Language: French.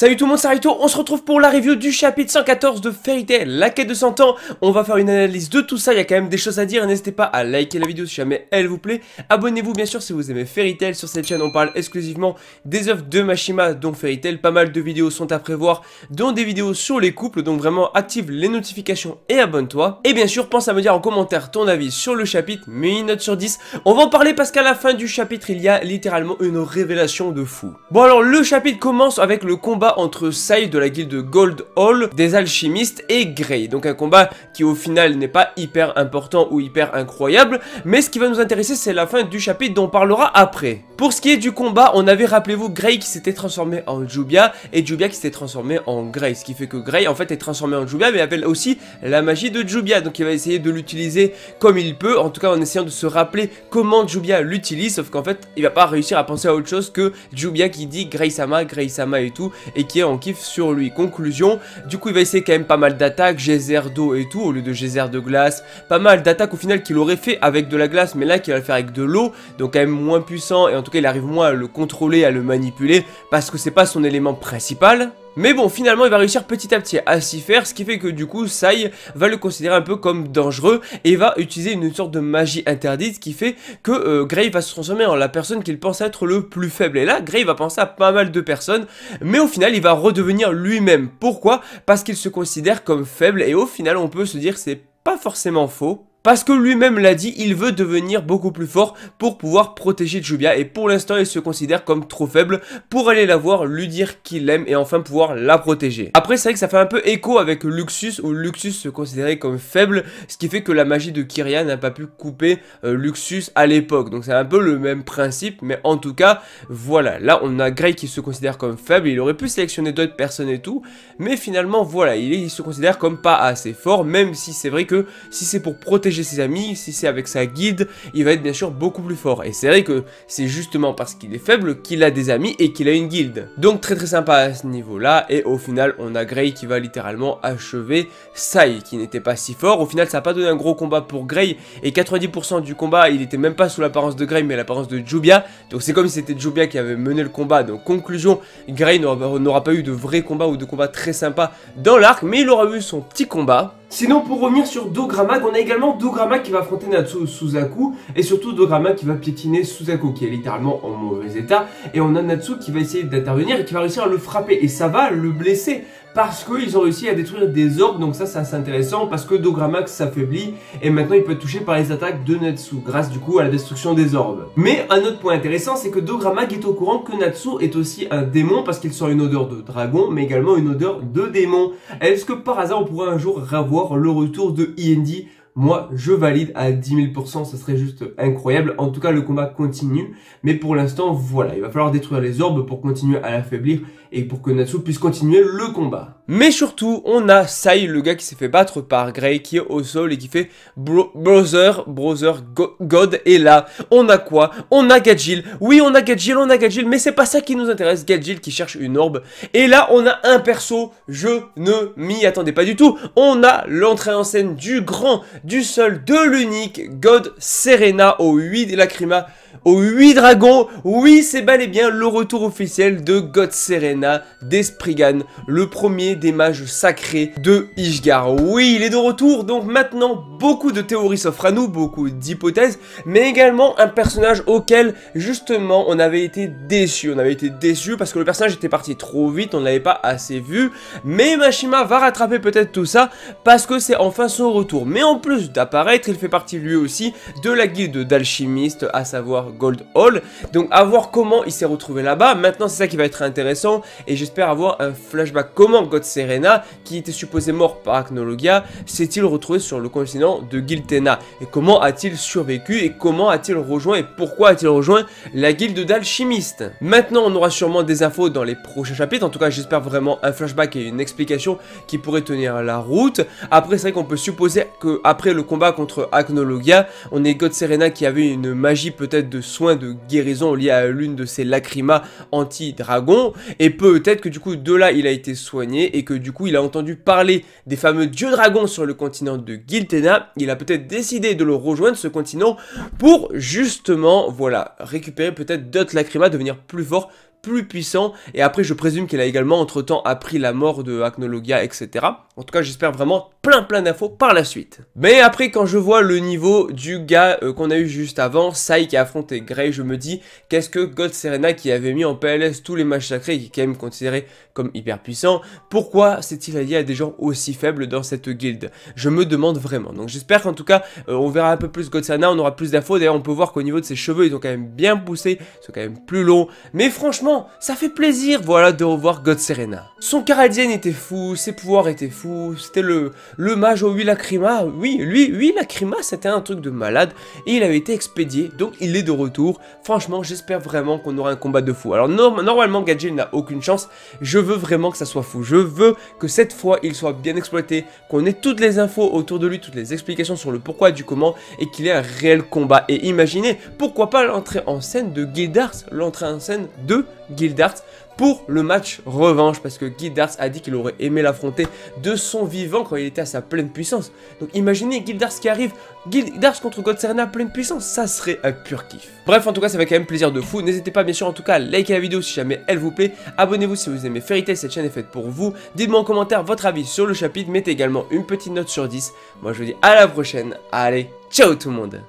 Salut tout le monde, c'est Rito, on se retrouve pour la review du chapitre 114 de Fairy Tail, la quête de 100 ans. On va faire une analyse de tout ça, il y a quand même des choses à dire. N'hésitez pas à liker la vidéo si jamais elle vous plaît. Abonnez-vous bien sûr si vous aimez Fairy Tail. Sur cette chaîne on parle exclusivement des œuvres de Mashima, dont Fairy Tail. Pas mal de vidéos sont à prévoir, dont des vidéos sur les couples. Donc vraiment active les notifications et abonne-toi. Et bien sûr pense à me dire en commentaire ton avis sur le chapitre, mets une note sur 10. On va en parler parce qu'à la fin du chapitre il y a littéralement une révélation de fou. Bon alors le chapitre commence avec le combat entre Sai de la guilde Gold Hall, des alchimistes et Grey. Donc un combat qui au final n'est pas hyper important ou hyper incroyable, mais ce qui va nous intéresser c'est la fin du chapitre dont on parlera après. Pour ce qui est du combat, on avait, rappelez-vous, Grey qui s'était transformé en Jubia et Jubia qui s'était transformé en Grey, ce qui fait que Grey en fait est transformé en Jubia mais avait aussi la magie de Jubia, donc il va essayer de l'utiliser comme il peut, en tout cas en essayant de se rappeler comment Jubia l'utilise, sauf qu'en fait il va pas réussir à penser à autre chose que Jubia qui dit Grey-sama et tout, et qui est en kiff sur lui. Conclusion, du coup il va essayer quand même pas mal d'attaques, geyser d'eau et tout au lieu de geyser de glace, pas mal d'attaques au final qu'il aurait fait avec de la glace mais là qu'il va le faire avec de l'eau, donc quand même moins puissant, et en tout cas il arrive moins à le contrôler, à le manipuler parce que c'est pas son élément principal. Mais bon, finalement, il va réussir petit à petit à s'y faire, ce qui fait que du coup, Sai va le considérer un peu comme dangereux et va utiliser une sorte de magie interdite, ce qui fait que Grey va se transformer en la personne qu'il pense être le plus faible. Et là, Grey va penser à pas mal de personnes, mais au final, il va redevenir lui-même. Pourquoi? Parce qu'il se considère comme faible et au final, on peut se dire que c'est pas forcément faux. Parce que lui-même l'a dit, il veut devenir beaucoup plus fort pour pouvoir protéger Jubia. Et pour l'instant, il se considère comme trop faible pour aller la voir, lui dire qu'il l'aime et enfin pouvoir la protéger. Après, c'est vrai que ça fait un peu écho avec Luxus, où Luxus se considérait comme faible, ce qui fait que la magie de Kiria n'a pas pu couper Luxus à l'époque. Donc c'est un peu le même principe, mais en tout cas, voilà. Là, on a Grey qui se considère comme faible, il aurait pu sélectionner d'autres personnes et tout, mais finalement, voilà, il se considère comme pas assez fort, même si c'est vrai que si c'est pour protéger ses amis, si c'est avec sa guilde, il va être bien sûr beaucoup plus fort. Et c'est vrai que c'est justement parce qu'il est faible qu'il a des amis et qu'il a une guilde. Donc très sympa à ce niveau-là. Et au final, on a Grey qui va littéralement achever Sai, qui n'était pas si fort. Au final, ça n'a pas donné un gros combat pour Grey. Et 90% du combat, il était même pas sous l'apparence de Grey, mais l'apparence de Jubia. Donc c'est comme si c'était Jubia qui avait mené le combat. Donc conclusion, Grey n'aura pas eu de vrai combat ou de combat très sympa dans l'arc, mais il aura eu son petit combat. Sinon, pour revenir sur Dogramag, on a également Dogramag qui va affronter Natsu Suzaku, et surtout Dogramag qui va piétiner Suzaku, qui est littéralement en mauvais état, et on a Natsu qui va essayer d'intervenir et qui va réussir à le frapper, et ça va le blesser, parce qu'ils ont réussi à détruire des orbes, donc ça c'est assez intéressant, parce que Dogramag s'affaiblit, et maintenant il peut être touché par les attaques de Natsu, grâce du coup à la destruction des orbes. Mais un autre point intéressant, c'est que Dogramag est au courant que Natsu est aussi un démon, parce qu'il sent une odeur de dragon, mais également une odeur de démon. Est-ce que par hasard on pourrait un jour revoir le retour de Indy? Moi, je valide à 10 000%, ça serait juste incroyable. En tout cas, le combat continue. Mais pour l'instant, voilà, il va falloir détruire les orbes pour continuer à l'affaiblir et pour que Natsu puisse continuer le combat. Mais surtout, on a Sai, le gars qui s'est fait battre par Grey, qui est au sol et qui fait Brother God. Et là, on a quoi? On a Gajeel. Oui, on a Gajeel, mais c'est pas ça qui nous intéresse. Gajeel qui cherche une orbe. Et là, on a un perso, je ne m'y attendais pas du tout. On a l'entrée en scène du grand, du seul, de l'unique God Serena aux 8 lacryma, aux 8 dragons. Oui, c'est bel et bien le retour officiel de God Serena d'Esprigan, le premier des mages sacrés de Ishgard. Oui, il est de retour, donc maintenant beaucoup de théories s'offrent à nous, beaucoup d'hypothèses, mais également un personnage auquel justement on avait été déçu. On avait été déçu parce que le personnage était parti trop vite, on ne l'avait pas assez vu, mais Mashima va rattraper peut-être tout ça parce que c'est enfin son retour. Mais en plus d'apparaître, il fait partie lui aussi de la guilde d'alchimistes, à savoir Gold Hall. Donc à voir comment il s'est retrouvé là-bas. Maintenant c'est ça qui va être intéressant et j'espère avoir un flashback. Comment God Serena, qui était supposé mort par Acnologia, s'est-il retrouvé sur le continent de Giltena? Et comment a-t-il survécu? Et comment a-t-il rejoint? Et pourquoi a-t-il rejoint la guilde d'alchimistes? Maintenant on aura sûrement des infos dans les prochains chapitres. En tout cas j'espère vraiment un flashback et une explication qui pourrait tenir la route. Après c'est vrai qu'on peut supposer que après le combat contre Acnologia, on est God Serena qui avait une magie peut-être de soins de guérison liée à l'une de ses lacrymas anti-dragon, et peut-être que du coup de là il a été soigné et que du coup il a entendu parler des fameux dieux dragons sur le continent de Giltena. Il a peut-être décidé de le rejoindre, ce continent, pour justement voilà récupérer peut-être d'autres lacrymas, devenir plus fort, plus puissant. Et après, je présume qu'elle a également entre-temps appris la mort de Acnologia, etc. En tout cas, j'espère vraiment plein d'infos par la suite. Mais après, quand je vois le niveau du gars qu'on a eu juste avant, Sai qui a affronté Grey, je me dis, qu'est-ce que God Serena qui avait mis en PLS tous les matchs sacrés, qui est quand même considéré comme hyper puissant, pourquoi s'est-il allié à des gens aussi faibles dans cette guilde? Je me demande vraiment. Donc j'espère qu'en tout cas, on verra un peu plus God Serena, on aura plus d'infos. D'ailleurs, on peut voir qu'au niveau de ses cheveux, ils ont quand même bien poussé, ils sont quand même plus longs. Mais franchement, ça fait plaisir, voilà, de revoir God Serena. Son Caradien était fou, ses pouvoirs étaient fous, c'était le mage au 8 Lacrima. Oui, lui, 8 Lacrima, c'était un truc de malade. Et il avait été expédié, donc il est de retour. Franchement, j'espère vraiment qu'on aura un combat de fou. Alors normalement, Gadget n'a aucune chance. Je veux vraiment que ça soit fou. Je veux que cette fois, il soit bien exploité, qu'on ait toutes les infos autour de lui, toutes les explications sur le pourquoi et du comment, et qu'il ait un réel combat. Et imaginez, pourquoi pas l'entrée en scène de Guildars, l'entrée en scène de Guildars pour le match revanche, parce que Guildars a dit qu'il aurait aimé l'affronter de son vivant quand il était à sa pleine puissance. Donc imaginez Guildars qui arrive, Guildars contre God Serena à pleine puissance, ça serait un pur kiff. Bref, en tout cas, ça fait quand même plaisir de fou. N'hésitez pas bien sûr en tout cas à liker la vidéo si jamais elle vous plaît. Abonnez-vous si vous aimez Fairy Tail, cette chaîne est faite pour vous. Dites-moi en commentaire votre avis sur le chapitre, mettez également une petite note sur 10. Moi je vous dis à la prochaine, allez, ciao tout le monde.